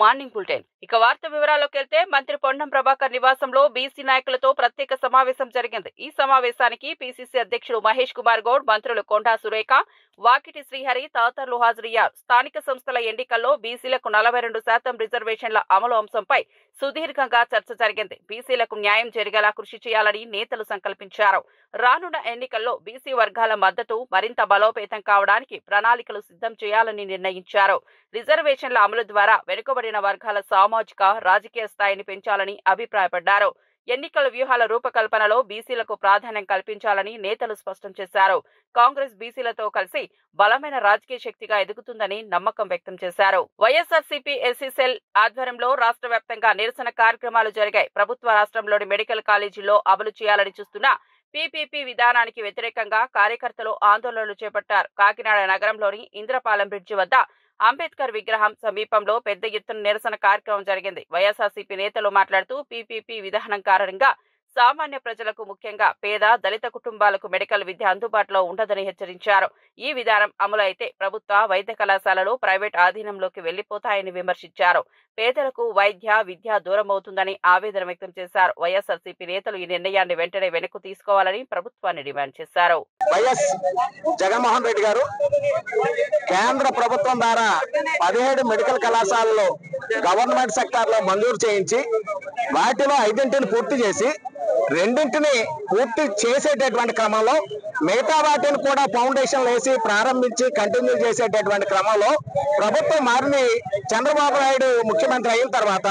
Morning bulletin. ఇక వార్త వివరాల్లోకి వెళ్తే మంత్రి పొన్నం ప్రభాకర్ నివాసంలో బీసీ నాయకులతో ప్రత్యేక సమావేశం జరిగింది. ఈ సమావేశానికి పీసీసీ అధ్యక్షుడు మహేష్ కుమార్ గౌడ్, మంత్రులు కొండా సురేఖ, వాకిటి శ్రీహరి తదితరులు హాజరయ్యారు. స్థానిక సంస్థల ఎన్నికల్లో బీసీలకు 42% రిజర్వేషన్ల అమలు అంశంపై సుదీర్ఘంగా చర్చ జరిగింది. బీసీలకు న్యాయం జరిగేలా కృషి చేయాలని నేతలు సంకల్పించారు. రానున్న ఎన్నికల్లో బీసీ వర్గాల మద్దతు మరింత బలోపేతం కావడానికి ప్రణాళికలు సిద్ధం చేయాలని నిర్ణయించారు. రిజర్వేషన్ల అమలు ద్వారా వెనుకబడిన వర్గాల సామాజిక, రాజకీయ స్థాయిని పెంచాలని అభిప్రాయపడ్డారు. ఎన్నికల వ్యూహాల రూపకల్పనలో బీసీలకు ప్రాధాన్యం కల్పించాలని నేతలు స్పష్టం చేశారు. కాంగ్రెస్ బీసీలతో కలిసి బలమైన రాజకీయ శక్తిగా ఎదుగుతుందని నమ్మకం వ్యక్తం చేశారు. వైఎస్ఆర్సీపీ ఎస్సీ సెల్ ఆధ్వర్యంలో రాష్ట్ర వ్యాప్తంగా నిరసన కార్యక్రమాలు జరిగాయి. ప్రభుత్వ రాష్ట్రంలోని మెడికల్ కాలేజీల్లో అమలు చేయాలని చూస్తున్న పీపీపీ విధానానికి వ్యతిరేకంగా కార్యకర్తలు ఆందోళనలు చేపట్టారు. కాకినాడ నగరంలోని ఇంద్రపాలెం బ్రిడ్జి వద్ద అంబేద్కర్ విగ్రహం సమీపంలో పెద్ద ఎత్తున నిరసన కార్యక్రమం జరిగింది. వైఎస్ఆర్సీపీ నేతలు మాట్లాడుతూ పీపీపీ విధానం కారణంగా సామాన్య ప్రజలకు, ముఖ్యంగా పేద, దళిత కుటుంబాలకు మెడికల్ విద్య అందుబాటులో ఉండదని హెచ్చరించారు. ఈ విధానం అమలు అయితే ప్రభుత్వ వైద్య కళాశాలలు ప్రైవేట్ ఆధీనంలోకి వెళ్లిపోతాయని విమర్శించారు. పేదలకు వైద్య, విద్య దూరమవుతుందని ఆవేదన వ్యక్తం చేశారు. వైఎస్ఆర్సీపీ నేతలు ఈ నిర్ణయాన్ని వెంటనే వెనక్కు తీసుకోవాలని ప్రభుత్వాన్ని డిమాండ్ చేశారు. వైఎస్ జగన్మోహన్ రెడ్డి గారు కేంద్ర ప్రభుత్వం ద్వారా 17 మెడికల్ కళాశాలలో గవర్నమెంట్ సెక్టార్ లో మంజూరు చేయించి వాటిలో 5 పూర్తి చేసి 2 పూర్తి చేసేటటువంటి క్రమంలో మిగతా వాటిని కూడా ఫౌండేషన్ వేసి ప్రారంభించి కంటిన్యూ చేసేటటువంటి క్రమంలో ప్రభుత్వం మారిని చంద్రబాబు నాయుడు ముఖ్యమంత్రి అయిన తర్వాత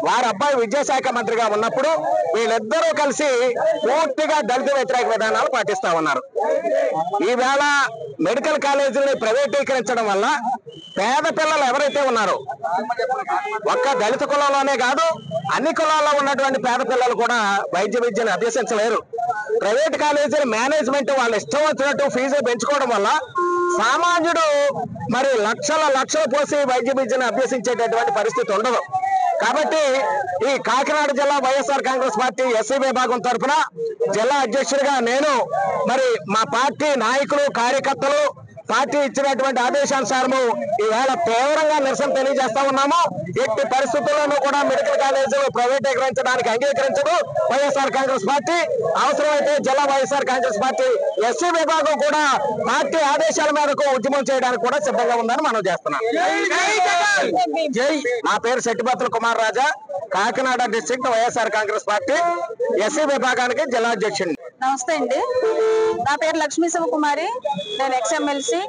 వారి అబ్బాయి విద్యాశాఖ మంత్రిగా ఉన్నప్పుడు వీళ్ళిద్దరూ కలిసి పూర్తిగా దళిత వ్యతిరేక విధానాలు పాటిస్తా ఉన్నారు. ఈవేళ మెడికల్ కాలేజీని ప్రైవేటీకరించడం వల్ల పేద పిల్లలు ఎవరైతే ఉన్నారో ఒక్క దళిత కులంలోనే కాదు అన్ని కులాల్లో ఉన్నటువంటి పేద పిల్లలు కూడా వైద్య విద్యను అభ్యసించలేరు. ప్రైవేట్ కాలేజీల మేనేజ్మెంట్ వాళ్ళు ఇష్టం వచ్చినట్టు ఫీజు పెంచుకోవడం వల్ల సామాన్యుడు మరి లక్షలు పోసి వైద్య విద్యను అభ్యసించేటటువంటి పరిస్థితి ఉండదు. కాబట్టి ఈ కాకినాడ జిల్లా వైఎస్ఆర్ కాంగ్రెస్ పార్టీ ఎస్సీ విభాగం తరఫున జిల్లా అధ్యక్షుడిగా నేను మరి మా పార్టీ నాయకులు, కార్యకర్తలు పార్టీ ఇచ్చినటువంటి ఆదేశానుసారము ఈవేళ తీవ్రంగా నిరసన తెలియజేస్తా ఉన్నాము. ఎట్టి పరిస్థితుల్లోనూ కూడా మెడికల్ కాలేజీలు ప్రైవేటీకరించడానికి అంగీకరించదు వైఎస్ఆర్ కాంగ్రెస్ పార్టీ. అవసరమైతే జిల్లా వైఎస్ఆర్ కాంగ్రెస్ పార్టీ ఎస్సీ విభాగం కూడా పార్టీ ఆదేశాల మేరకు ఉద్యమం చేయడానికి కూడా సిద్ధంగా ఉందని మనం చేస్తున్నాం. నా పేరు Shettipatrula Kumar Raja, Kakinada district YSR Congress party SC విభాగానికి జిల్లా అధ్యక్షుడిని. నమస్తే అండి, నా పేరు లక్ష్మీ శివకుమారి. నేను ఎక్స్ఎమ్మెల్సీ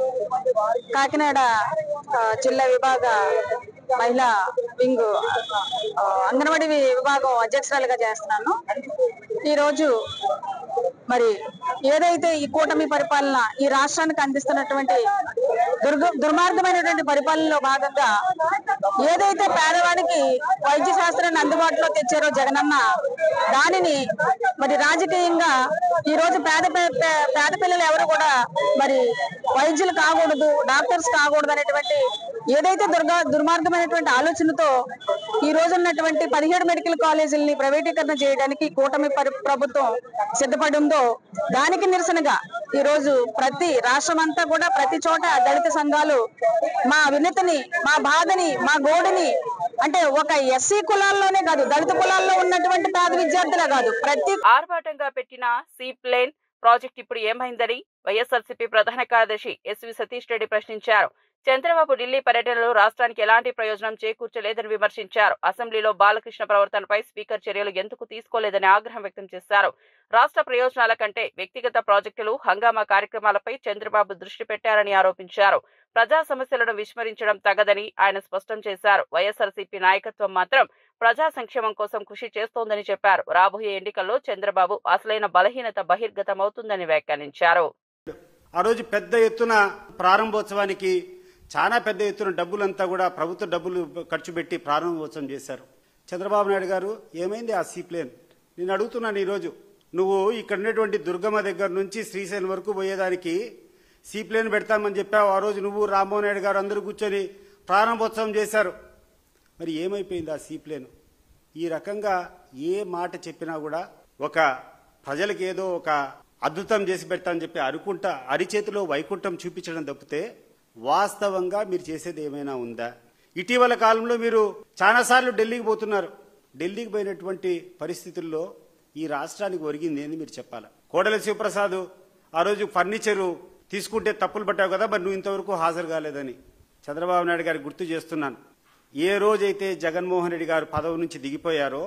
కాకినాడ జిల్లా విభాగ మహిళా వింగ్ అంగన్వాడీ విభాగం అధ్యక్షురాలుగా చేస్తున్నాను. ఈరోజు మరి ఏదైతే ఈ కూటమి పరిపాలన ఈ రాష్ట్రానికి అందిస్తున్నటువంటి దుర్మార్గమైనటువంటి పరిపాలనలో భాగంగా ఏదైతే పేదవాడికి వైద్య శాస్త్రాన్ని అందుబాటులో తెచ్చారో జగనన్న, దానిని మరి రాజకీయంగా ఈ రోజు పేద పిల్లలు ఎవరు కూడా మరి వైద్యులు కాకూడదు, డాక్టర్స్ కాకూడదు అనేటువంటి ఏదైతే దుర్మార్గమైనటువంటి ఆలోచనతో ఈ రోజు ఉన్నటువంటి 17 మెడికల్ కాలేజీలని ప్రైవేటీకరణ చేయడానికి కూటమి ప్రభుత్వం సిద్ధపడిందో దానికి నిరసనగా ఈ రోజు ప్రతి రాష్ట్రం అంతా కూడా ప్రతి చోట దళిత సంఘాలు మా వినతిని, మా బాధని, మా గోడిని, అంటే ఒక ఎస్సీ కులాల్లోనే కాదు దళిత కులాల్లో ఉన్నటువంటి పేద విద్యార్థులే కాదు ప్రతి ఆర్భాటంగా పెట్టిన సీ ప్లేన్ ప్రాజెక్ట్ ఇప్పుడు ఏమైందని వైఎస్ఆర్సీపీ ప్రధాన కార్యదర్శి ఎస్వి సతీష్ రెడ్డి ప్రశ్నించారు. చంద్రబాబు ఢిల్లీ పర్యటనలో రాష్ట్రానికి ఎలాంటి ప్రయోజనం చేకూర్చలేదని విమర్శించారు. అసెంబ్లీలో బాలకృష్ణ ప్రవర్తనపై స్పీకర్ చర్యలు ఎందుకు తీసుకోలేదని ఆగ్రహం వ్యక్తం చేశారు. రాష్ట్ర ప్రయోజనాల కంటే వ్యక్తిగత ప్రాజెక్టులు, హంగామా కార్యక్రమాలపై చంద్రబాబు దృష్టి పెట్టారని ఆరోపించారు. ప్రజా సమస్యలను విస్మరించడం తగదని ఆయన స్పష్టం చేశారు. వైఎస్ఆర్సీపీ నాయకత్వం మాత్రం ప్రజా సంక్షేమం కోసం కృషి చేస్తోందని చెప్పారు. రాబోయే ఎన్నికల్లో చంద్రబాబు అసలైన బలహీనత బహిర్గతమవుతుందని వ్యాఖ్యానించారు. ఆ రోజు పెద్ద ఎత్తున ప్రారంభోత్సవానికి చాలా పెద్ద ఎత్తున డబ్బులంతా కూడా ప్రభుత్వ డబ్బులు ఖర్చు పెట్టి ప్రారంభోత్సవం చేశారు. చంద్రబాబు నాయుడు గారు ఏమైంది ఆ సీ ప్లేన్? నేను అడుగుతున్నాను, ఈరోజు నువ్వు ఇక్కడ ఉన్నటువంటి దుర్గమ్మ దగ్గర నుంచి శ్రీశైలం వరకు పోయేదానికి సీ ప్లేన్ పెడతామని చెప్పావు. ఆ రోజు నువ్వు, రామ్మోహన్ నాయుడు గారు అందరూ కూర్చొని ప్రారంభోత్సవం చేశారు. మరి ఏమైపోయింది ఆ సీ ప్లేన్? ఈ రకంగా ఏ మాట చెప్పినా కూడా ఒక ప్రజలకు ఏదో ఒక అద్భుతం చేసి పెడతామని చెప్పి అనుకుంటా అరిచేతిలో వైకుంఠం చూపించడం తప్పితే వాస్తవంగా మీరు చేసేది ఏమైనా ఉందా? ఇటీవల కాలంలో మీరు చాలాసార్లు ఢిల్లీకి పోతున్నారు. ఢిల్లీకి పోయినటువంటి పరిస్థితుల్లో ఈ రాష్ట్రానికి ఒరిగింది ఏంది మీరు చెప్పాలా? కోడెల శివప్రసాద్ ఆ రోజు ఫర్నిచరు తీసుకుంటే తప్పులు పట్టావు కదా, మరి నువ్వు ఇంతవరకు హాజరు కాలేదని చంద్రబాబు నాయుడు గారికి గుర్తు చేస్తున్నాను. ఏ రోజైతే జగన్మోహన్ రెడ్డి గారు పదవి నుంచి దిగిపోయారో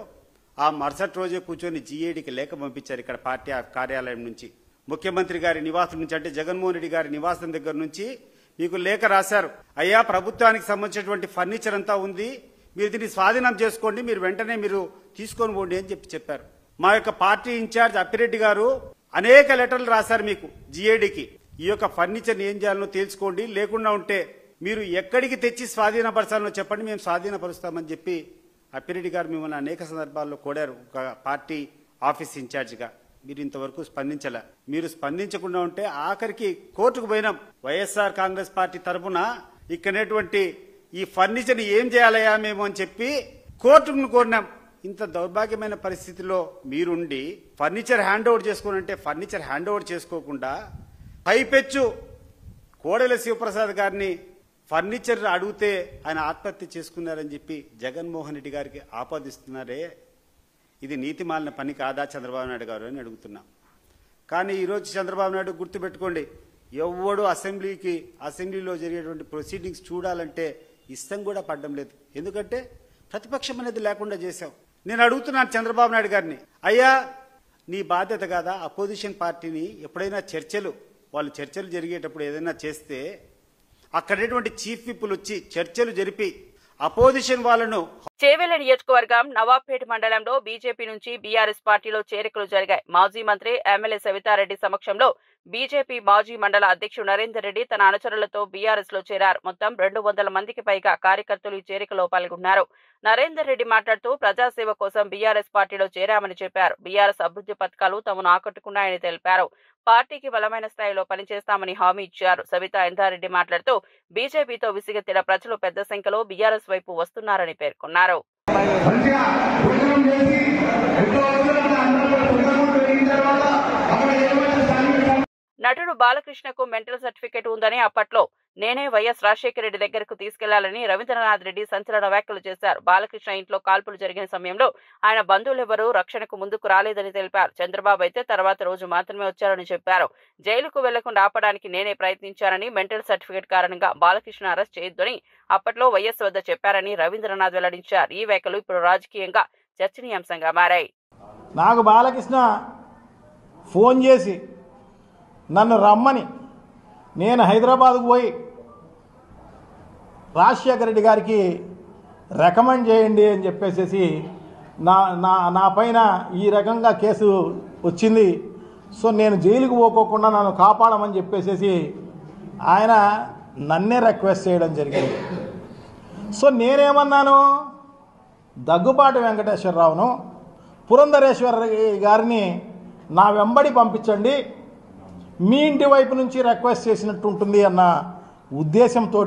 ఆ మరుసటి రోజే కూర్చొని జీఏడీకి లేఖ పంపించారు. ఇక్కడ పార్టీ కార్యాలయం నుంచి ముఖ్యమంత్రి గారి నివాసం నుంచి, అంటే జగన్మోహన్ రెడ్డి గారి నివాసం దగ్గర నుంచి మీకు లేఖ రాశారు. అయ్యా, ప్రభుత్వానికి సంబంధించినటువంటి ఫర్నిచర్ అంతా ఉంది, మీరు దీన్ని స్వాధీనం చేసుకోండి, మీరు వెంటనే మీరు తీసుకొని పోండి అని చెప్పారు. మా యొక్క పార్టీ ఇన్ఛార్జ్ అప్పిరెడ్డి గారు అనేక లెటర్లు రాశారు మీకు జీఏడీకి. ఈ యొక్క ఫర్నిచర్ని ఏం చేయాలనో తెలుసుకోండి, లేకుండా ఉంటే మీరు ఎక్కడికి తెచ్చి స్వాధీనపరచాలనో చెప్పండి, మేము స్వాధీనపరుస్తామని చెప్పి అప్పిరెడ్డి గారు మిమ్మల్ని అనేక సందర్భాల్లో కోరారు ఒక పార్టీ ఆఫీస్ ఇన్ఛార్జిగా. మీరు ఇంతవరకు స్పందించలే. మీరు స్పందించకుండా ఉంటే ఆఖరికి కోర్టుకు పోయినాం. వైఎస్ఆర్ కాంగ్రెస్ పార్టీ తరఫున ఇక్కడటువంటి ఈ ఫర్నిచర్ని ఏం చేయాలయా మేము అని చెప్పి కోర్టును కోరినాం. ఇంత దౌర్భాగ్యమైన పరిస్థితిలో మీరుండి ఫర్నిచర్ హ్యాండ్ ఓవర్ చేసుకోనంటే ఫర్నిచర్ హ్యాండ్ ఓవర్ చేసుకోకుండా పైపెచ్చు కోడెల శివప్రసాద్ గారిని ఫర్నిచర్ అడిగితే ఆయన ఆత్మహత్య చేసుకున్నారని చెప్పి జగన్మోహన్ రెడ్డి గారికి ఆపాదిస్తున్నారే, ఇది నీతి మాలిన పని కాదా చంద్రబాబు నాయుడు గారు అని అడుగుతున్నాం. కానీ ఈరోజు చంద్రబాబు నాయుడు గుర్తుపెట్టుకోండి, ఎవ్వడు అసెంబ్లీలో జరిగేటువంటి ప్రొసీడింగ్స్ చూడాలంటే ఇష్టం కూడా పడడం లేదు. ఎందుకంటే ప్రతిపక్షం అనేది లేకుండా చేశాం. నేను అడుగుతున్నాను చంద్రబాబు నాయుడు గారిని, అయ్యా నీ బాధ్యత కాదా అపోజిషన్ పార్టీని ఎప్పుడైనా వాళ్ళు చర్చలు జరిగేటప్పుడు ఏదైనా చేస్తే అక్కడటువంటి చీఫ్ విప్పులు వచ్చి చర్చలు జరిపి అపోజిషన్ వాళ్ళను. చేవెళ్ల నియోజకవర్గం నవాబ్పేట మండలంలో బీజేపీ నుంచి బీఆర్ఎస్ పార్టీలో చేరికలు జరిగాయి. మాజీ మంత్రి ఎమ్మెల్యే సవితారెడ్డి సమక్షంలో బీజేపీ మాజీ మండల అధ్యక్షుడు నరేందర్ రెడ్డి తన అనుచరులతో బీఆర్ఎస్ లో చేరారు. మొత్తం 200 మందికి పైగా కార్యకర్తలు ఈ చేరికలో పాల్గొన్నారు. నరేందర్ రెడ్డి మాట్లాడుతూ ప్రజాసేవ కోసం బీఆర్ఎస్ పార్టీలో చేరామని చెప్పారు. బీఆర్ఎస్ అభివృద్ధి పథకాలు తమను ఆకట్టుకున్నాయని తెలిపారు. పార్టీకి బలమైన స్థాయిలో పనిచేస్తామని హామీ ఇచ్చారు. సవితా ఇందారెడ్డి మాట్లాడుతూ బీజేపీతో విసిగెత్తిన ప్రజలు పెద్ద సంఖ్యలో బీఆర్ఎస్ వైపు వస్తున్నారని పేర్కొన్నారు. నటుడు బాలకృష్ణకు మెంటల్ సర్టిఫికేట్ ఉందని అప్పట్లో నేనే వైఎస్ రాజశేఖర రెడ్డి దగ్గరకు తీసుకెళ్లాలని రవీంద్రనాథ్ రెడ్డి సంచలన వ్యాఖ్యలు చేశారు. బాలకృష్ణ ఇంట్లో కాల్పులు జరిగిన సమయంలో ఆయన బంధువులెవరూ రక్షణకు ముందుకు రాలేదని తెలిపారు. చంద్రబాబు అయితే తర్వాత రోజు మాత్రమే వచ్చారని చెప్పారు. జైలుకు వెళ్లకుండా ఆపడానికి నేనే ప్రయత్నించానని, మెంటల్ సర్టిఫికేట్ కారణంగా బాలకృష్ణ అరెస్ట్ చేయొద్దని అప్పట్లో వైఎస్ వద్ద చెప్పారని రవీంద్రనాథ్ వెల్లడించారు. ఈ వ్యాఖ్యలు ఇప్పుడు రాజకీయంగా చర్చనీయాంశంగా మారాయి. నాకు బాలకృష్ణ ఫోన్ చేసి నన్ను రమ్మని, నేను హైదరాబాద్కు పోయి రాజశేఖర రెడ్డి గారికి రికమెండ్ చేయండి అని చెప్పేసి నా పైన ఈ రకంగా కేసు వచ్చింది, సో నేను జైలుకు పోకోకుండా నన్ను కాపాడమని చెప్పేసి ఆయన నన్నే రిక్వెస్ట్ చేయడం జరిగింది. సో నేనేమన్నాను, దగ్గుబాటి వెంకటేశ్వరరావును పురంధరేశ్వర గారిని నా వెంబడి పంపించండి, మీ ఇంటి వైపు నుంచి రిక్వెస్ట్ చేసినట్టు ఉంటుంది అన్న ఉద్దేశంతో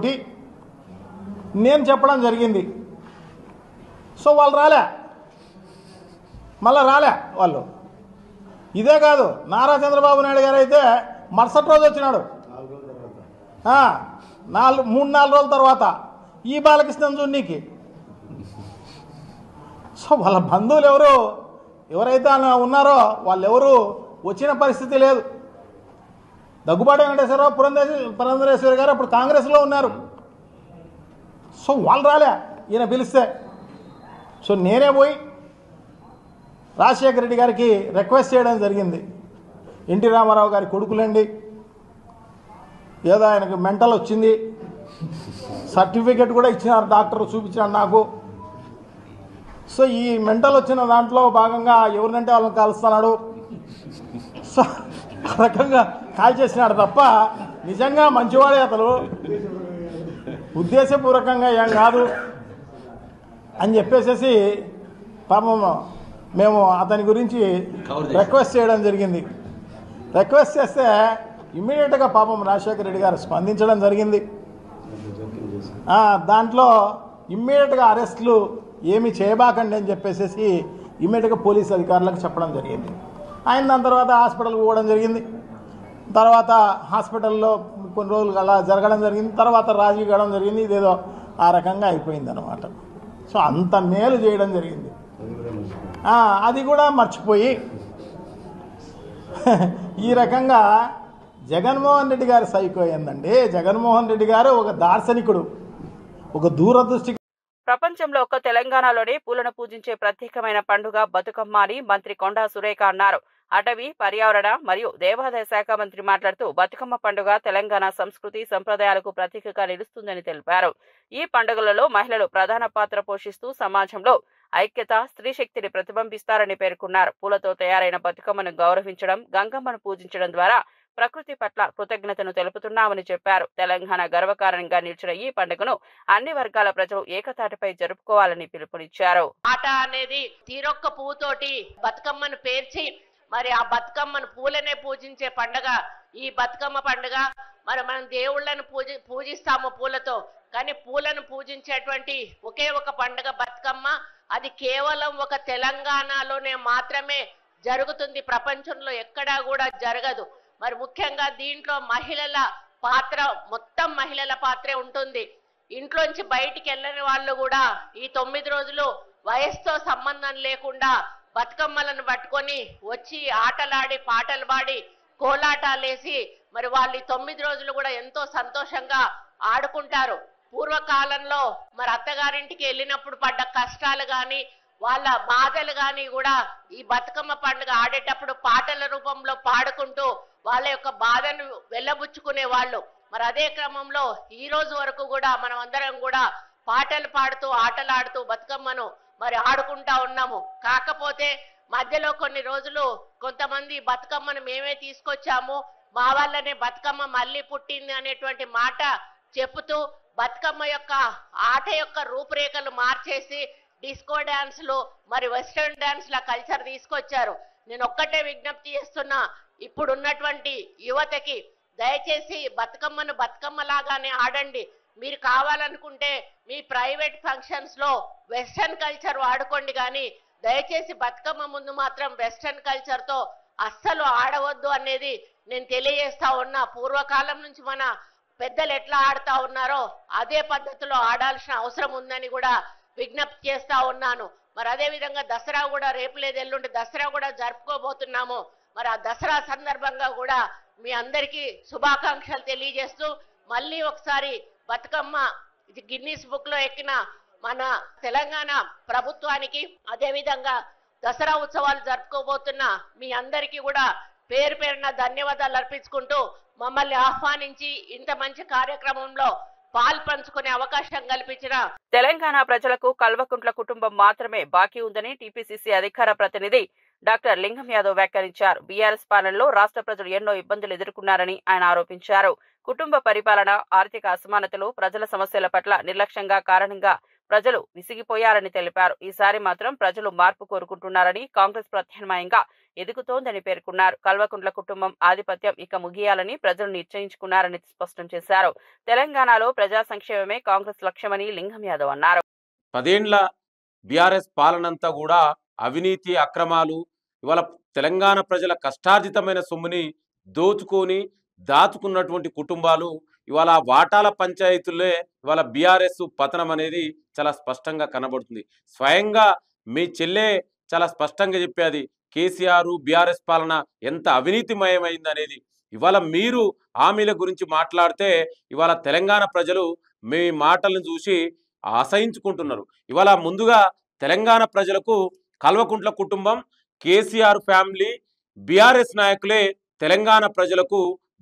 నేను చెప్పడం జరిగింది. సో వాళ్ళు రాలే, మళ్ళా రాలే వాళ్ళు. ఇదే కాదు, నారా చంద్రబాబు నాయుడు గారు అయితే మరుసటి రోజు వచ్చినాడు, 3-4 రోజుల తర్వాత ఈ బాలకృష్ణ జూన్నీకి. సో వాళ్ళ బంధువులు ఎవరైతే ఉన్నారో వాళ్ళెవరూ వచ్చిన పరిస్థితి లేదు. దగ్గుబాటి వెంకటేశ్వరరావు, పురంధరేశ్వర గారు అప్పుడు కాంగ్రెస్లో ఉన్నారు. సో వాళ్ళు రాలే ఈయన పిలిస్తే. సో నేనే పోయి రాజశేఖర రెడ్డి గారికి రిక్వెస్ట్ చేయడం జరిగింది. ఎన్టీ రామారావు గారి కొడుకులండి, ఏదో ఆయనకు మెంటల్ వచ్చింది, సర్టిఫికెట్ కూడా ఇచ్చినారు, డాక్టర్ చూపించినాడు నాకు. సో ఈ మెంటల్ వచ్చిన దాంట్లో భాగంగా ఎవరినంటే వాళ్ళని కాలుస్తున్నాడు, సో ఆ రకంగా కాల్ చేసినాడు తప్ప నిజంగా మంచివాడే అతను, ఉద్దేశపూర్వకంగా ఏం కాదు అని చెప్పేసి పాపం మేము అతని గురించి రిక్వెస్ట్ చేయడం జరిగింది. రిక్వెస్ట్ చేస్తే ఇమ్మీడియట్గా పాపం రాజశేఖర రెడ్డి గారు స్పందించడం జరిగింది. దాంట్లో ఇమ్మీడియట్గా అరెస్టులు ఏమీ చేయబాకండి అని చెప్పేసి ఇమ్మీడియట్గా పోలీసు అధికారులకు చెప్పడం జరిగింది. ఆయన దాని తర్వాత హాస్పిటల్కి పోవడం జరిగింది. తర్వాత హాస్పిటల్లో కొన్ని రోజులు అలా జరగడం జరిగింది. తర్వాత రాజీ కావడం జరిగింది. ఇదేదో ఆ రకంగా అయిపోయింది అన్నమాట. సో అంత మేలు చేయడం జరిగింది. అది కూడా మర్చిపోయి ఈ రకంగా జగన్మోహన్ రెడ్డి గారి సైకో ఏందండి. జగన్మోహన్ రెడ్డి గారు ఒక దార్శనికుడు, ఒక దూరదృష్టి. ప్రపంచంలో ఒక్క తెలంగాణలోనే పూలను పూజించే ప్రత్యేకమైన పండుగ బతుకమ్మ అని మంత్రి కొండా సురేఖ అన్నారు. అటవీ, పర్యావరణ మరియు దేవాదాయ శాఖ మంత్రి మాట్లాడుతూ బతుకమ్మ పండుగ తెలంగాణ సంస్కృతి సంప్రదాయాలకు ప్రతీకగా నిలుస్తుందని తెలిపారు. ఈ పండుగలలో మహిళలు ప్రధాన పాత్ర పోషిస్తూ సమాజంలో ఐక్యత, స్త్రీ శక్తిని ప్రతిబింబిస్తారని పేర్కొన్నారు. పూలతో తయారైన బతుకమ్మను గౌరవించడం, గంగమ్మను పూజించడం ద్వారా ప్రకృతి పట్ల కృతజ్ఞతను తెలుపుతున్నామని చెప్పారు. తెలంగాణ గర్వకారణంగా నిలిచిన ఈ పండుగను అన్ని వర్గాల ప్రజలు ఏకతాటిపై జరుపుకోవాలని పిలుపునిచ్చారు. ఆట అనేది తీరొక్క పువ్వుతోటి బతుకమ్మను పేర్చి మరి ఆ బతుకమ్మను పూలనే పూజించే పండుగ ఈ బతుకమ్మ పండుగ. మరి మనం దేవుళ్ళను పూజిస్తాము పూలతో, కానీ పూలను పూజించేటువంటి ఒకే ఒక పండుగ బతుకమ్మ. అది కేవలం ఒక తెలంగాణలోనే మాత్రమే జరుగుతుంది, ప్రపంచంలో ఎక్కడా కూడా జరగదు. మరి ముఖ్యంగా దీంట్లో మహిళల పాత్ర, మొత్తం మహిళల పాత్రే ఉంటుంది. ఇంట్లోంచి బయటికి వెళ్ళని వాళ్ళు కూడా ఈ 9 రోజులు వయసుతో సంబంధం లేకుండా బతుకమ్మలను పట్టుకొని వచ్చి ఆటలాడి, పాటలు పాడి, కోలాటాలేసి మరి వాళ్ళు 9 రోజులు కూడా ఎంతో సంతోషంగా ఆడుకుంటారు. పూర్వకాలంలో మరి అత్తగారింటికి వెళ్ళినప్పుడు పడ్డ కష్టాలు గాని, వాళ్ళ బాధలు గాని కూడా ఈ బతుకమ్మ పండుగ ఆడేటప్పుడు పాటల రూపంలో పాడుకుంటూ వాళ్ళ యొక్క బాధను వెళ్ళబుచ్చుకునే వాళ్ళు. మరి అదే క్రమంలో ఈ రోజు వరకు కూడా మనం అందరం కూడా పాటలు పాడుతూ, ఆటలాడుతూ బతుకమ్మను మరి ఆడుకుంటా ఉన్నాము. కాకపోతే మధ్యలో కొన్ని రోజులు కొంతమంది బతుకమ్మను మేమే తీసుకొచ్చాము, మా వల్లనే బతుకమ్మ మళ్ళీ పుట్టింది అనేటువంటి మాట చెప్పుతూ బతుకమ్మ యొక్క ఆట యొక్క రూపురేఖలు మార్చేసి డిస్కో డాన్స్లు మరి వెస్టర్న్ డాన్స్ ల కల్చర్ తీసుకొచ్చారు. నేను ఒక్కటే విజ్ఞప్తి చేస్తున్నా, ఇప్పుడున్నటువంటి యువతకి దయచేసి బతుకమ్మను బతుకమ్మలాగానే ఆడండి. మీరు కావాలనుకుంటే మీ ప్రైవేట్ ఫంక్షన్స్ లో వెస్టర్న్ కల్చర్ వాడుకోండి, కానీ దయచేసి బతుకమ్మ ముందు మాత్రం వెస్టర్న్ కల్చర్ తో అస్సలు ఆడవద్దు అనేది నేను తెలియజేస్తా ఉన్నా. పూర్వకాలం నుంచి మన పెద్దలు ఎట్లా ఆడుతా ఉన్నారో అదే పద్ధతిలో ఆడాల్సిన అవసరం ఉందని కూడా విజ్ఞప్తి చేస్తా ఉన్నాను. మరి అదే విధంగా దసరా కూడా రేపు లేదు ఎల్లుండి దసరా కూడా జరుపుకోబోతున్నాము. మరి ఆ దసరా సందర్భంగా కూడా మీ అందరికీ శుభాకాంక్షలు తెలియజేస్తూ మళ్ళీ ఒకసారి బతుకమ్మ ఇది గిన్నీస్ బుక్ లో ఎక్కిన మన తెలంగాణ ప్రభుత్వానికి, అదే విధంగా దసరా ఉత్సవాలు జరుపుకోబోతున్న మీ అందరికీ కూడా పేరు పేరున ధన్యవాదాలు అర్పించుకుంటూ మమ్మల్ని ఆహ్వానించి ఇంత మంచి కార్యక్రమంలో పాల్పంచుకునే అవకాశం కల్పించిన తెలంగాణ ప్రజలకు కల్వకుంట్ల కుటుంబం మాత్రమే బాకీ ఉందని టీపీసీసీ అధికార ప్రతినిధి డాక్టర్ లింగం యాదవ్ వ్యాఖ్యానించారు. బీఆర్ఎస్ పాలనలో రాష్ట్ర ప్రజలు ఎన్నో ఇబ్బందులు ఎదుర్కొన్నారని ఆయన ఆరోపించారు. కుటుంబ పరిపాలన, ఆర్థిక అసమానతలు, ప్రజల సమస్యల పట్ల నిర్లక్ష్యంగా కారణంగా ప్రజలు విసిగిపోయారని తెలిపారు. ఈసారి మాత్రం ప్రజలు మార్పు కోరుకుంటున్నారని, కాంగ్రెస్ ప్రత్యామ్నాయంగా ఎదుగుతోందని పేర్కొన్నారు. కల్వకుంట్ల కుటుంబం ఆధిపత్యం ఇక ముగియాలని ప్రజలు నిశ్చయించుకున్నారని స్పష్టం చేశారు. తెలంగాణలో ప్రజా సంక్షేమమే కాంగ్రెస్ లక్ష్యమని లింగం యాదవ్ అన్నారు. 10 ఏళ్ల బీఆర్ఎస్ పాలనంతా కూడా అవినీతి, అక్రమాలు, ఇవాళ తెలంగాణ ప్రజల కష్టార్జితమైన సొమ్ముని దోచుకొని దాచుకున్నటువంటి కుటుంబాలు ఇవాళ వాటాల పంచాయతీలే ఇవాళ బీఆర్ఎస్ పతనం అనేది చాలా స్పష్టంగా కనబడుతుంది. స్వయంగా మీ చెల్లె చాలా స్పష్టంగా చెప్పేది కేసీఆర్ బీఆర్ఎస్ పాలన ఎంత అవినీతిమయమైంది అనేది. ఇవాళ మీరు హామీల గురించి మాట్లాడితే ఇవాళ తెలంగాణ ప్రజలు మీ మాటలను చూసి అసహించుకుంటున్నారు. ఇవాళ ముందుగా తెలంగాణ ప్రజలకు కల్వకుంట్ల కుటుంబం, కేసీఆర్ ఫ్యామిలీ, బీఆర్ఎస్ నాయకులే తెలంగాణ ప్రజలకు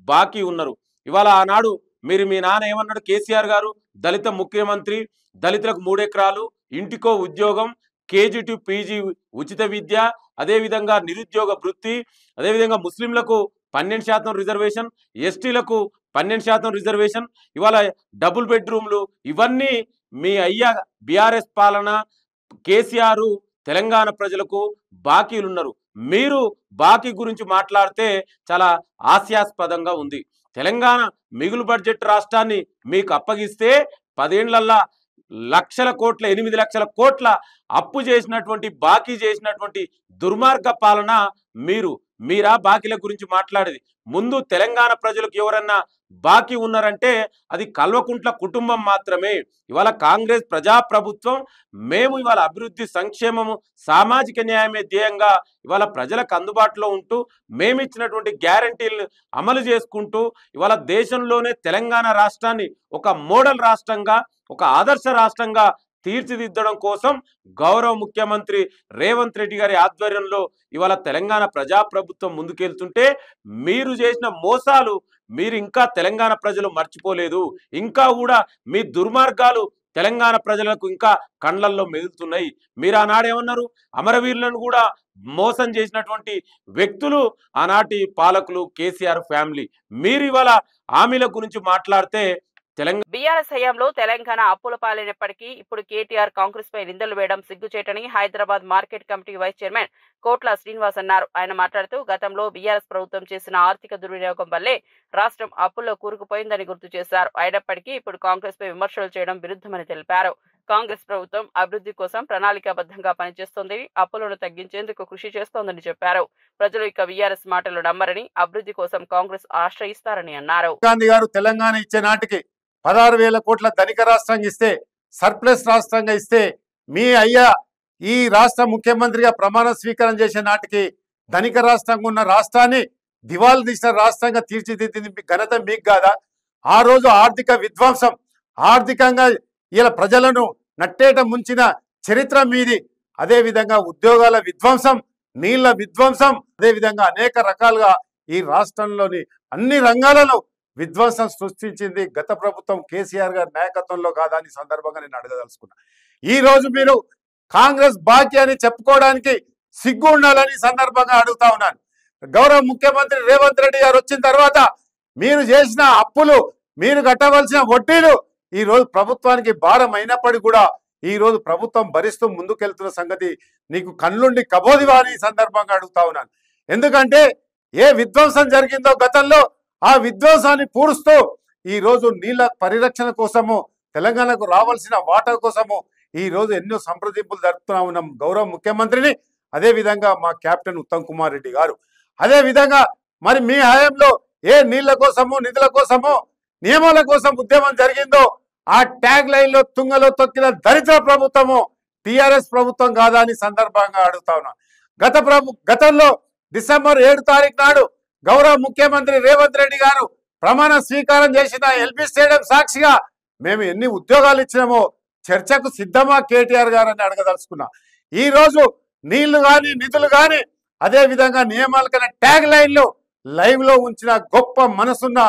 బాకీ ఉన్నారు. ఇవాళ ఆనాడు మీరు మీ నాన్న ఏమన్నాడు, కేసీఆర్ గారు దళిత ముఖ్యమంత్రి, దళితులకు 3 ఎకరాలు, ఇంటికో ఉద్యోగం, కేజీ టు పీజీ ఉచిత విద్య, అదేవిధంగా నిరుద్యోగ వృత్తి, అదేవిధంగా ముస్లింలకు 12% రిజర్వేషన్, ఎస్టీలకు 12% రిజర్వేషన్, ఇవాళ డబుల్ బెడ్రూమ్లు, ఇవన్నీ మీ అయ్యా బీఆర్ఎస్ పాలన కేసీఆర్ తెలంగాణ ప్రజలకు బాకీలు ఉన్నారు. మీరు బాకీ గురించి మాట్లాడితే చాలా హాస్యాస్పదంగా ఉంది. తెలంగాణ మిగులు బడ్జెట్ రాష్ట్రాన్ని మీకు అప్పగిస్తే 10 ఏళ్లల్లా లక్షల కోట్ల 8 లక్షల కోట్ల అప్పు చేసినటువంటి, బాకీ చేసినటువంటి దుర్మార్గ పాలన మీరా బాకీల గురించి మాట్లాడేది. ముందు తెలంగాణ ప్రజలకు ఎవరన్నా బాకీ ఉన్నారంటే అది కల్వకుంట్ల కుటుంబం మాత్రమే. ఇవాళ కాంగ్రెస్ ప్రజాప్రభుత్వం, మేము ఇవాళ అభివృద్ధి, సంక్షేమము, సామాజిక న్యాయమే ధ్యేయంగా ఇవాళ ప్రజలకు అందుబాటులో ఉంటూ మేమిచ్చినటువంటి గ్యారంటీలను అమలు చేసుకుంటూ ఇవాళ దేశంలోనే తెలంగాణ రాష్ట్రాన్ని ఒక మోడల్ రాష్ట్రంగా, ఒక ఆదర్శ రాష్ట్రంగా తీర్చిదిద్దడం కోసం గౌరవ ముఖ్యమంత్రి రేవంత్ రెడ్డి గారి ఆధ్వర్యంలో ఇవాళ తెలంగాణ ప్రజాప్రభుత్వం ముందుకెళ్తుంటే మీరు చేసిన మోసాలు మీరు ఇంకా తెలంగాణ ప్రజలు మర్చిపోలేదు. ఇంకా కూడా మీ దుర్మార్గాలు తెలంగాణ ప్రజలకు ఇంకా కండ్లల్లో మెదులుతున్నాయి. మీరు ఆనాడేమన్నారు, అమరవీరులను కూడా మోసం చేసినటువంటి వ్యక్తులు ఆనాటి పాలకులు, కేసీఆర్ ఫ్యామిలీ. మీరు ఇవాళ హామీల గురించి మాట్లాడితే బీఆర్ఎస్ హయాంలో తెలంగాణ అప్పుల పాలైనప్పటికీ ఇప్పుడు కేటీఆర్ కాంగ్రెస్ పై నిందలు వేయడం సిగ్గుచేటని Hyderabad market committee vice chairman Kotla Srinivas అన్నారు. ఆయన మాట్లాడుతూ గతంలో బీఆర్ఎస్ ప్రభుత్వం చేసిన ఆర్థిక దుర్వినియోగం వల్లే రాష్ట్రం అప్పుల్లో కూరుకుపోయిందని గుర్తు చేశారు. అయినప్పటికీ ఇప్పుడు కాంగ్రెస్ పై విమర్శలు చేయడం విరుద్ధమని తెలిపారు. కాంగ్రెస్ ప్రభుత్వం అభివృద్ధి కోసం ప్రణాళికాబద్ధంగా పనిచేస్తోందని, అప్పులను తగ్గించేందుకు కృషి చేస్తోందని చెప్పారు. ప్రజలు ఇక బీఆర్ఎస్ మాటలు నమ్మరని, అభివృద్ధి కోసం కాంగ్రెస్ ఆశ్రయిస్తారని అన్నారు. గాంధీ గారు తెలంగాణ ఇచ్చే నాటికి 16,000 కోట్ల ధనిక రాష్ట్రంగా ఇస్తే, సర్ప్లస్ రాష్ట్రంగా ఇస్తే, మీ అయ్యా ఈ రాష్ట్ర ముఖ్యమంత్రిగా ప్రమాణ స్వీకారం చేసే నాటికి ధనిక రాష్ట్రంగా ఉన్న రాష్ట్రాన్ని దివాలు తీసిన రాష్ట్రంగా తీర్చిదిద్దింది ఘనత మీకు కాదా? ఆ రోజు ఆర్థిక విధ్వంసం, ఆర్థికంగా ఇలా ప్రజలను నట్టేట ముంచిన చరిత్ర మీది. అదేవిధంగా ఉద్యోగాల విధ్వంసం, నీళ్ల విధ్వంసం, అదేవిధంగా అనేక రకాలుగా ఈ రాష్ట్రంలోని అన్ని రంగాలలో విధ్వంసం సృష్టించింది గత ప్రభుత్వం కేసీఆర్ గారి నాయకత్వంలో కాదా అని సందర్భంగా నేను అడగదలుచుకున్నా. ఈ రోజు మీరు కాంగ్రెస్ బాకీ అని చెప్పుకోవడానికి సిగ్గు ఉండాలని సందర్భంగా అడుగుతా ఉన్నాను. గౌరవ ముఖ్యమంత్రి రేవంత్ రెడ్డి గారు వచ్చిన తర్వాత మీరు చేసిన అప్పులు, మీరు కట్టవలసిన వడ్డీలు ఈ రోజు ప్రభుత్వానికి భారం అయినప్పటికీ కూడా ఈ రోజు ప్రభుత్వం భరిస్తూ ముందుకెళ్తున్న సంగతి నీకు కళ్ళుండి కబోదివా అని సందర్భంగా అడుగుతా ఉన్నాను. ఎందుకంటే ఏ విధ్వంసం జరిగిందో గతంలో ఆ విధ్వంసాన్ని పూడుస్తూ ఈ రోజు నీళ్ల పరిరక్షణ కోసము, తెలంగాణకు రావాల్సిన వాటా కోసము ఈ రోజు ఎన్నో సంప్రదింపులు జరుపుతున్నా ఉన్నాం గౌరవ ముఖ్యమంత్రిని, అదేవిధంగా మా కెప్టెన్ ఉత్తమ్ కుమార్ రెడ్డి గారు. అదేవిధంగా మరి మీ హయాంలో ఏ నీళ్ల కోసము, నిధుల కోసము, నియమాల కోసం ఉద్యమం జరిగిందో ఆ ట్యాగ్ లైన్లో తుంగలో తొక్కిన దరిద్ర ప్రభుత్వము టిఆర్ఎస్ ప్రభుత్వం కాదా అని సందర్భంగా అడుగుతా ఉన్నా. గతంలో డిసెంబర్ 7 తారీఖు నాడు గౌరవ ముఖ్యమంత్రి రేవంత్ రెడ్డి గారు ప్రమాణ స్వీకారం చేసిన ఎల్బీ స్టేడియం సాక్షిగా మేము ఎన్ని ఉద్యోగాలు ఇచ్చినామో చర్చకు సిద్ధమా కేటీఆర్ గారు అని అడగదలుచుకున్నా. ఈ రోజు నీళ్లు కానీ, నిధులు కానీ, అదే విధంగా నియమాల కన్నా ట్యాగ్ లైన్లు లైవ్ లో ఉంచిన గొప్ప మనసున్న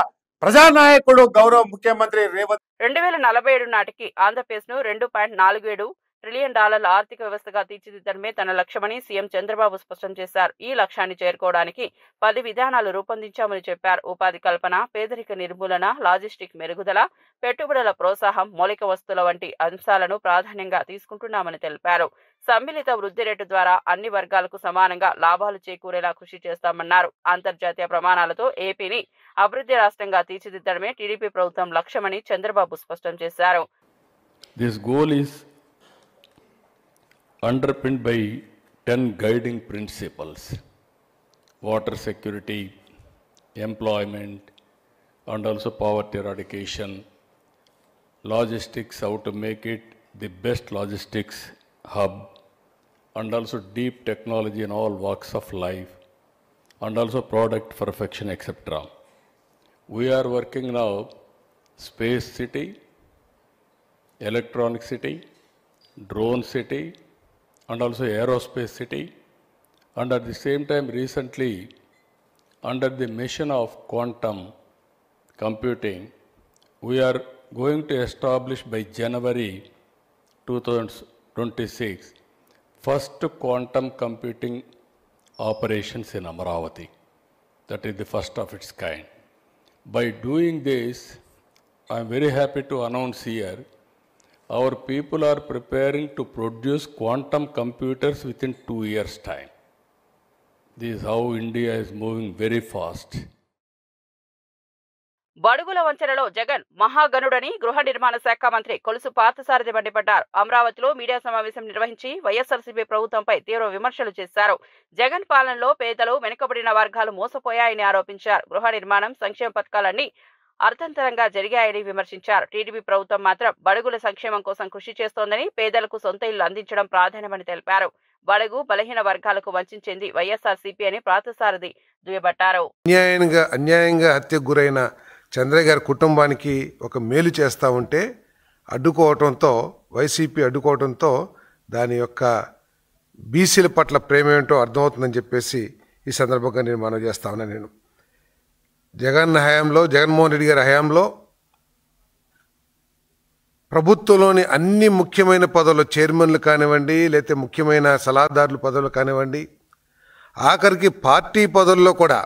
ప్రజానాయకుడు గౌరవ ముఖ్యమంత్రి రేవంత్. 2047 నాటికి ఆంధ్రప్రదేశ్ ను $2.47 ట్రిలియన్ ఆర్థిక వ్యవస్థగా తీర్చిదిద్దడమే తన లక్ష్యమని సీఎం చంద్రబాబు స్పష్టం చేశారు. ఈ లక్ష్యాన్ని చేరుకోవడానికి 10 విధానాలు రూపొందించామని చెప్పారు. ఉపాధి కల్పన, పేదరిక నిర్మూలన, లాజిస్టిక్ మెరుగుదల, పెట్టుబడుల ప్రోత్సాహం, మౌలిక వస్తువుల వంటి అంశాలను ప్రాధాన్యంగా తీసుకుంటున్నామని తెలిపారు. సమ్మిళిత వృద్ధి రేటు ద్వారా అన్ని వర్గాలకు సమానంగా లాభాలు చేకూరేలా కృషి చేస్తామన్నారు. అంతర్జాతీయ ప్రమాణాలతో ఏపీని అభివృద్ధి రాష్ట్రంగా తీర్చిదిద్దడమే టీడీపీ ప్రభుత్వం లక్ష్యమని చంద్రబాబు స్పష్టం చేశారు. This goal is underpinned by 10 guiding principles: water security, employment, and also poverty eradication, logistics, how to make it the best logistics hub, and also deep technology in all walks of life, and also product perfection, etc. We are working now space city, electronic city, drone city, and also aerospace city, and at the same time recently under the mission of quantum computing we are going to establish by January 2026 first quantum computing operations in Amaravati. That is the first of its kind. By doing this, I am very happy to announce here, our people are preparing to produce quantum computers within 2 years' time. This is how India is moving very fast. బడుగుల వంచనలో జగన్ మహాగణుడని గృహ నిర్మాణ శాఖ మంత్రి కొలుసు పార్థసారథి మండిపడ్డారు. అమరావతిలో media సమావేశం నిర్వహించి వైఎస్ఆర్సీపీ ప్రభుత్వంపై తీవ్ర విమర్శలు చేశారు. జగన్ పాలనలో పేదలు, వెనుకబడిన వర్గాలు మోసపోయాయని ఆరోపించారు. గృహ నిర్మాణం, సంక్షేమ పథకాలన్నీ అర్థంతరంగా జరిగాయని విమర్శించారు. టీడీపీ ప్రభుత్వం మాత్రం బడుగుల సంక్షేమం కోసం కృషి చేస్తోందని, పేదలకు సొంత ఇల్లు అందించడం ప్రాధాన్యమని తెలిపారు. బడుగు బలహీన వర్గాలకు వంచింది వైఎస్ఆర్సీపీ అని పార్థసారథి దుయ్యబట్టారు. అన్యాయంగా హత్యకు గురైన చంద్రయ్య గారి కుటుంబానికి ఒక మేలు చేస్తా ఉంటే అడ్డుకోవటంతో, వైసీపీ అడ్డుకోవటంతో దాని యొక్క బీసీల పట్ల ప్రేమ ఏంటో అర్థమవుతుందని చెప్పేసి ఈ సందర్భంగా నేను మనవి చేస్తా ఉన్నా. నేను జగన్మోహన్ రెడ్డి గారి హయాంలో ప్రభుత్వంలోని అన్ని ముఖ్యమైన పదవులు, చైర్మన్లు కానివ్వండి, లేకపోతే ముఖ్యమైన సలహాదారుల పదవులు కానివ్వండి, ఆఖరికి పార్టీ పదవుల్లో కూడా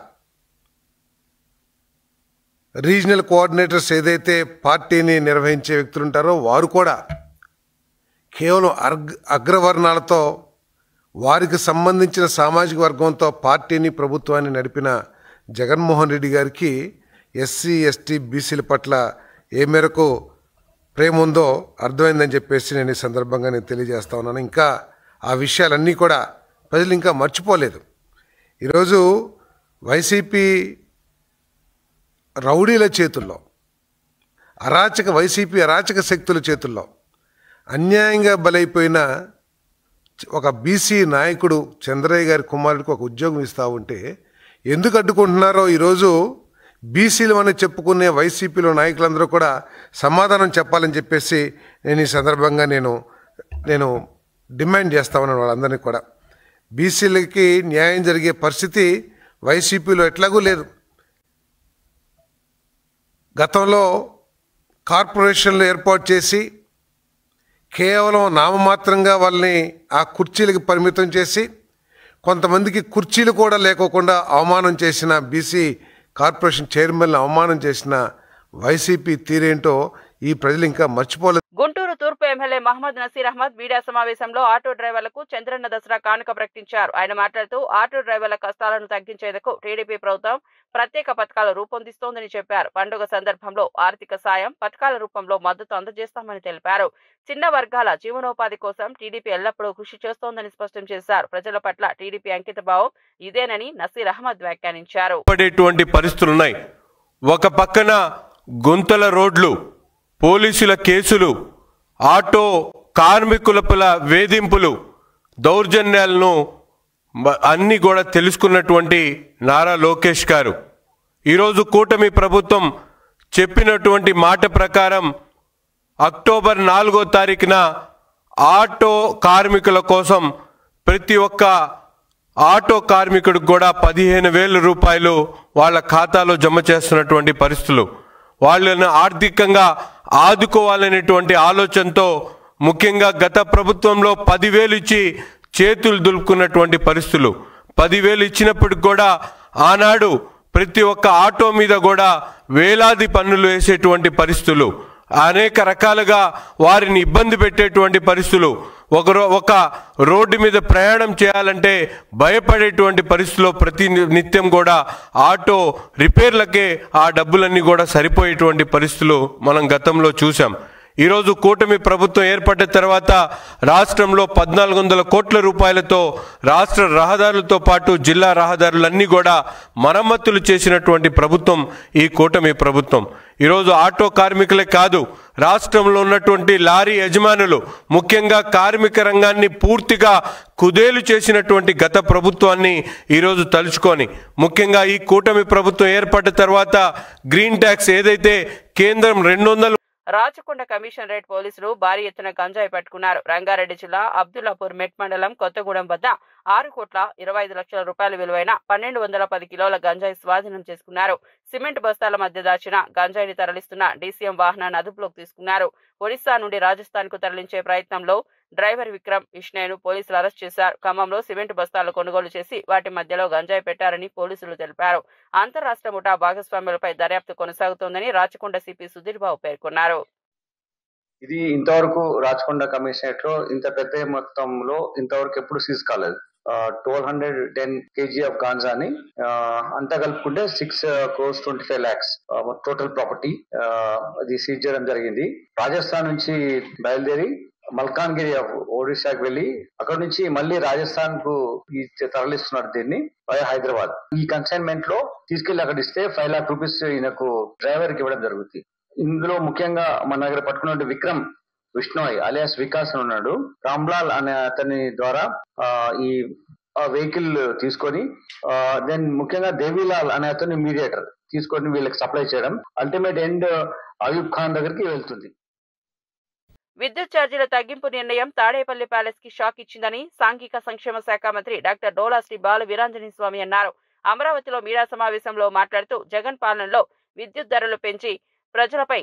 రీజనల్ కోఆర్డినేటర్స్ ఏదైతే పార్టీని నిర్వహించే వ్యక్తులు ఉంటారో వారు కూడా కేవలం అగ్రవర్ణాలతో, వారికి సంబంధించిన సామాజిక వర్గంతో పార్టీని, ప్రభుత్వాన్ని నడిపిన జగన్మోహన్ రెడ్డి గారికి ఎస్సీ ఎస్టీ బీసీల పట్ల ఏ మేరకు ప్రేమ ఉందో అర్థమైందని చెప్పేసి నేను ఈ సందర్భంగా తెలియజేస్తా ఉన్నాను. ఇంకా ఆ విషయాలన్నీ కూడా ప్రజలు ఇంకా మర్చిపోలేదు. ఈరోజు వైసీపీ రౌడీల చేతుల్లో, వైసీపీ అరాచక శక్తుల చేతుల్లో అన్యాయంగా బలైపోయిన ఒక బీసీ నాయకుడు చంద్రయ్య గారి కుమారుడికి ఒక ఉద్యోగం ఇస్తూ ఉంటే ఎందుకు అడ్డుకుంటున్నారో ఈరోజు బీసీలు అని చెప్పుకునే వైసీపీలో నాయకులందరూ కూడా సమాధానం చెప్పాలని చెప్పేసి నేను ఈ సందర్భంగా నేను డిమాండ్ చేస్తా ఉన్నాను వాళ్ళందరినీ కూడా. బీసీలకి న్యాయం జరిగే పరిస్థితి వైసీపీలో ఎట్లాగూ లేదు. గతంలో కార్పొరేషన్లు ఏర్పాటు చేసి కేవలం నామమాత్రంగా వాళ్ళని ఆ కుర్చీలకు పరిమితం చేసి, కొంతమందికి కుర్చీలు కూడా లేకోకుండా అవమానం చేసిన బీసీ కార్పొరేషన్ చైర్మన్లు అవమానం చేసిన వైసీపీ తీరేంటో ఈ ప్రజలు ఇంకా మర్చిపోలేదు. గుంటూరు తూర్పు ఎమ్మెల్యే మహమ్మద్ నసీర్ అహ్మద్ మీడియా సమావేశంలో ఆటో డ్రైవర్లకు చంద్రన్న దసరా కానుక ప్రకటించారు. ఆయన మాట్లాడుతూ ఆటో డ్రైవర్ల కష్టాలను తగ్గించేందుకు టీడీపీ ప్రభుత్వం ప్రత్యేక పథకాలు రూపొందిస్తోందని చెప్పారు. పండుగ సందర్భంలో ఆర్థిక సాయం, పథకాల రూపంలో మద్దతు అందజేస్తామని తెలిపారు. చిన్న వర్గాల జీవనోపాధి కోసం టీడీపీ ఎల్లప్పుడూ కృషి చేస్తోందని స్పష్టం చేశారు. ప్రజల పట్ల టీడీపీ అంకిత భావం ఇదేనని నసీర్ అహ్మద్ వ్యాఖ్యానించారు. పరిస్థితులున్నాయి. ఒక పక్కన గుంతల రోడ్లు, పోలీసుల కేసులు, ఆటో కార్మికుల వేధింపులు, దౌర్జన్యాలను అన్నీ కూడా తెలుసుకున్నటువంటి నారా లోకేష్ గారు ఈరోజు కూటమి ప్రభుత్వం చెప్పినటువంటి మాట ప్రకారం అక్టోబర్ 4వ తారీఖున ఆటో కార్మికుల కోసం ప్రతి ఒక్క ఆటో కార్మికుడికి కూడా 15,000 రూపాయలు వాళ్ళ ఖాతాలో జమ చేస్తున్నటువంటి పరిస్థితులు. వాళ్ళని ఆర్థికంగా ఆదుకోవాలనేటువంటి ఆలోచనతో ముఖ్యంగా గత ప్రభుత్వంలో 10,000 ఇచ్చి చేతులు దులుపుకున్నటువంటి పరిస్థితులు. 10,000 ఇచ్చినప్పటికి కూడా ఆనాడు ప్రతి ఒక్క ఆటో మీద కూడా వేలాది పన్నులు వేసేటువంటి పరిస్థితులు, అనేక రకాలుగా వారిని ఇబ్బంది పెట్టేటువంటి పరిస్థితులు. ఒక రోడ్డు మీద ప్రయాణం చేయాలంటే భయపడేటువంటి పరిస్థితిలో ప్రతి నిత్యం కూడా ఆటో రిపేర్లకే ఆ డబ్బులన్నీ కూడా సరిపోయేటువంటి పరిస్థితులు మనం గతంలో చూసాం. ఈరోజు కూటమి ప్రభుత్వం ఏర్పడిన తర్వాత రాష్ట్రంలో 1,400 కోట్ల రూపాయలతో రాష్ట్ర రహదారులతో పాటు జిల్లా రహదారులన్నీ కూడా మరమ్మతులు చేసినటువంటి ప్రభుత్వం ఈ కూటమి ప్రభుత్వం. ఈరోజు ఆటో కార్మికులే కాదు, రాష్ట్రంలో ఉన్నటువంటి లారీ యజమానులు, ముఖ్యంగా కార్మిక రంగాన్ని పూర్తిగా కుదేలు చేసినటువంటి గత ప్రభుత్వాన్ని ఈరోజు తలుచుకొని, ముఖ్యంగా ఈ కూటమి ప్రభుత్వం ఏర్పడిన తర్వాత గ్రీన్ ట్యాక్స్ ఏదైతే కేంద్రం 200 రాచకొండ కమిషనరేట్ పోలీసులు భారీ ఎత్తున గంజాయి పట్టుకున్నారు. రంగారెడ్డి జిల్లా అబ్దుల్లాపూర్ మెట్ మండలం కొత్తగూడెం వద్ద 6,25,00,000 రూపాయల విలువైన 1,210 కిలోల గంజాయి స్వాధీనం చేసుకున్నారు. సిమెంట్ బస్తాల మధ్య దాచిన గంజాయిని తరలిస్తున్న డీసీఎం వాహనాన్ని అదుపులోకి తీసుకున్నారు. ఒడిశా నుండి రాజస్థాన్ కు తరలించే ప్రయత్నంలో డ్రైవర్ విక్రమ్ విష్ణయ్ను పోలీసులు అరెస్ట్ చేశారు. ఖమ్మంలో సిమెంట్ బస్తాలు కొనుగోలు చేసి వాటి మధ్యలో గంజాయి పెట్టారని పోలీసులు తెలిపారు. అంతరాష్ట్ర ముఠా భాగస్వాములపై దర్యాప్తు కొనసాగుతోందని రాచకొండ సిపి సుధీర్ బాబు పేర్కొన్నారు. ఇది ఇంతవరకు రాచకొండ కమిషనరేట్ లో ఇంత పెద్ద మొత్తంలో ఇంతవరకు ఎప్పుడు సీజ్ కాలేదు. 1,210 kg ఆఫ్ గాంజాని అంతా కలుపుకుంటే 6,25,00,000 టోటల్ ప్రాపర్టీ అది సీజ్ చేయడం జరిగింది. రాజస్థాన్ నుంచి బయలుదేరి మల్కాన్గిరి ఒడిశాకి వెళ్ళి అక్కడ నుంచి మళ్ళీ రాజస్థాన్ కు తరలిస్తున్నారు దీన్ని వయా హైదరాబాద్. ఈ కన్సైన్మెంట్ లో తీసుకెళ్లి అక్కడ ఇస్తే 5 लाख రూపీస్ ఈయనకు డ్రైవర్ కి ఇవ్వడం జరుగుతుంది. ఇందులో ముఖ్యంగా మన దగ్గర పట్టుకున్న విక్రమ్ విష్ణోయ్ అలియాస్ వికాస్ ఉన్నాడు. రామ్లాల్ అనే అతని ద్వారా ఈ వెహికల్ తీసుకొని దెన్ ముఖ్యంగా దేవీలాల్ అనే అతని మీడియేటర్ తీసుకొని వీళ్ళకి సప్లై చేయడం అల్టిమేట్ ఎండ్ అయూబ్ ఖాన్ దగ్గరికి వెళ్తుంది. విద్యుత్ ఛార్జీల తగ్గింపు నిర్ణయం తాడేపల్లి ప్యాలెస్ కి షాక్ ఇచ్చిందని సాంఘిక సంక్షేమ శాఖ మంత్రి డాక్టర్ డోలా శ్రీ బాల వీరాంజనేయ స్వామి అన్నారు. అమరావతిలో మీడియా సమావేశంలో మాట్లాడుతూ జగన్ పాలనలో విద్యుత్ ధరలు పెంచి ప్రజలపై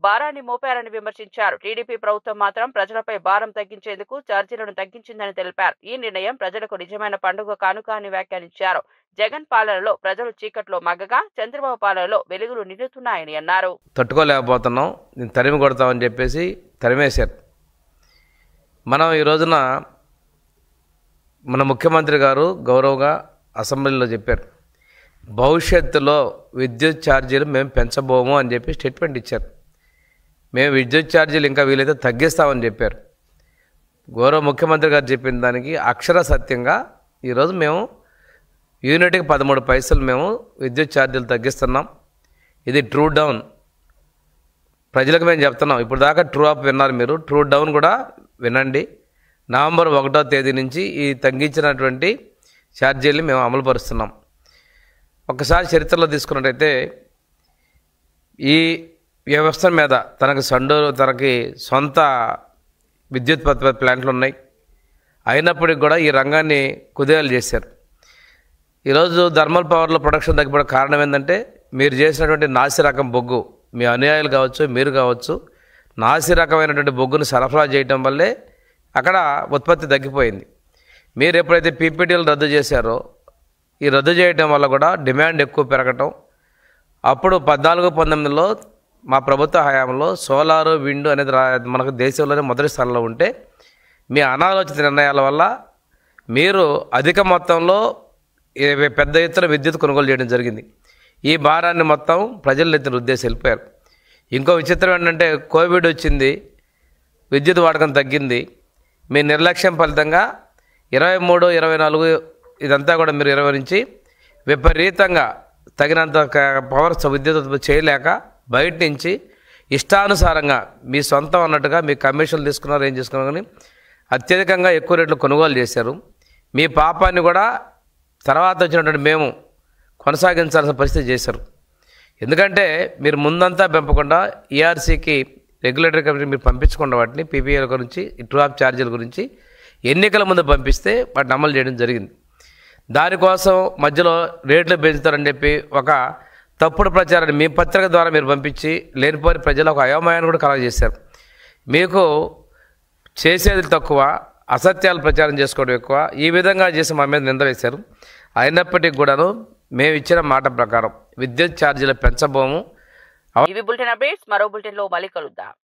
భారాన్ని మోపారని విమర్శించారు. టీడీపీ ప్రభుత్వం మాత్రం ప్రజలపై భారం తగ్గించేందుకు ఛార్జీలను తగ్గించిందని తెలిపారు. ఈ నిర్ణయం ప్రజలకు నిజమైన పండుగ కానుక అని వ్యాఖ్యానించారు. జగన్ పాలనలో ప్రజలు చీకట్లో మగ్గగా చంద్రబాబు పాలనలో వెలుగులు నిండుతున్నాయని అన్నారు. తట్టుకోలేకపోతున్నాం, నేను తరిమి కొడతామని చెప్పేసి తరిమేశారు. మనం ఈ రోజున మన ముఖ్యమంత్రి గారు గౌరవగా అసెంబ్లీలో చెప్పారు, భవిష్యత్తులో విద్యుత్ ఛార్జీలు మేము పెంచబోము అని చెప్పి స్టేట్మెంట్ ఇచ్చారు. మేము విద్యుత్ ఛార్జీలు ఇంకా వీలైతే తగ్గిస్తామని చెప్పారు. గౌరవ ముఖ్యమంత్రి గారు చెప్పిన దానికి అక్షర సత్యంగా ఈరోజు మేము యూనిట్కి 13 పైసలు మేము విద్యుత్ ఛార్జీలు తగ్గిస్తున్నాం. ఇది ట్రూ డౌన్. ప్రజలకు మేము చెప్తున్నాం, ఇప్పుడు దాకా ట్రూ అప్ విన్నారు మీరు, ట్రూ డౌన్ కూడా వినండి. నవంబర్ 1వ తేదీ నుంచి ఈ తగ్గించినటువంటి ఛార్జీలు మేము అమలుపరుస్తున్నాం. ఒకసారి చరిత్రలో తీసుకున్నట్టయితే ఈ వ్యవస్థ మీద తనకి సొంత విద్యుత్ ప్లాంట్లు ఉన్నాయి, అయినప్పటికీ కూడా ఈ రంగాన్ని కుదేలు చేశారు. ఈరోజు థర్మల్ పవర్లో ప్రొడక్షన్ తగ్గిపోవడం కారణం ఏంటంటే మీరు చేసినటువంటి నాసి రకం బొగ్గు, మీ అనుయాయులు కావచ్చు మీరు కావచ్చు, నాసి రకమైనటువంటి బొగ్గును సరఫరా చేయడం వల్లే అక్కడ ఉత్పత్తి తగ్గిపోయింది. మీరు ఎప్పుడైతే పీపీటీలు రద్దు చేశారో ఈ రద్దు చేయడం వల్ల కూడా డిమాండ్ ఎక్కువ పెరగటం, అప్పుడు 14-19లో మా ప్రభుత్వ హయాంలో సోలారు విండ్ అనేది మనకు దేశంలోనే మొదటి స్థానంలో ఉంటే మీ అనాలోచిత నిర్ణయాల వల్ల మీరు అధిక మొత్తంలో పెద్ద ఎత్తున విద్యుత్ కొనుగోలు చేయడం జరిగింది. ఈ భారాన్ని మొత్తం ప్రజల ఎత్తున ఉద్దేశం వెళ్ళిపోయారు. ఇంకో విచిత్రం ఏంటంటే కోవిడ్ వచ్చింది, విద్యుత్ వాడకం తగ్గింది. మీ నిర్లక్ష్యం ఫలితంగా 23, 24 ఇదంతా కూడా మీరు 20 నుంచి విపరీతంగా తగినంత పవర్ విద్యుత్ ఉత్పత్తి చేయలేక బయట నుంచి ఇష్టానుసారంగా మీ సొంతం అన్నట్టుగా మీ కమిషన్లు తీసుకున్నారు, ఏం చేసుకున్నారు, కానీ అత్యధికంగా ఎక్కువ రేట్లు కొనుగోలు చేశారు. మీ పాపాన్ని కూడా తర్వాత వచ్చినటువంటి మేము కొనసాగించాల్సిన పరిస్థితి చేశారు. ఎందుకంటే మీరు ముందంతా పెంపకుండా ఈఆర్సీకి రెగ్యులేటరీ కమిటీ మీరు పంపించకుండా వాటిని పీపీఎల్ గురించి ట్రూ అప్ ఛార్జీల గురించి ఎన్నికల ముందు పంపిస్తే వాటిని అమలు చేయడం జరిగింది. దానికోసం మధ్యలో రేట్లు పెంచుతారని చెప్పి ఒక తప్పుడు ప్రచారాన్ని మీ పత్రిక ద్వారా మీరు పంపించి లేనిపోని ప్రజలు ఒక అయోమయాన్ని కూడా కలగజేశారు. మీకు చేసేది తక్కువ, అసత్యాలు ప్రచారం చేసుకోవడం ఎక్కువ, ఈ విధంగా చేసి మా మీద నింద వేశారు. అయినప్పటికీ కూడాను మేము ఇచ్చిన మాట ప్రకారం విద్యుత్ ఛార్జీలు పెంచబోము. ఇవి బులెటిన్ అప్డేట్స్. మరో బులెటిన్లో మళ్ళీ కలుద్దాం.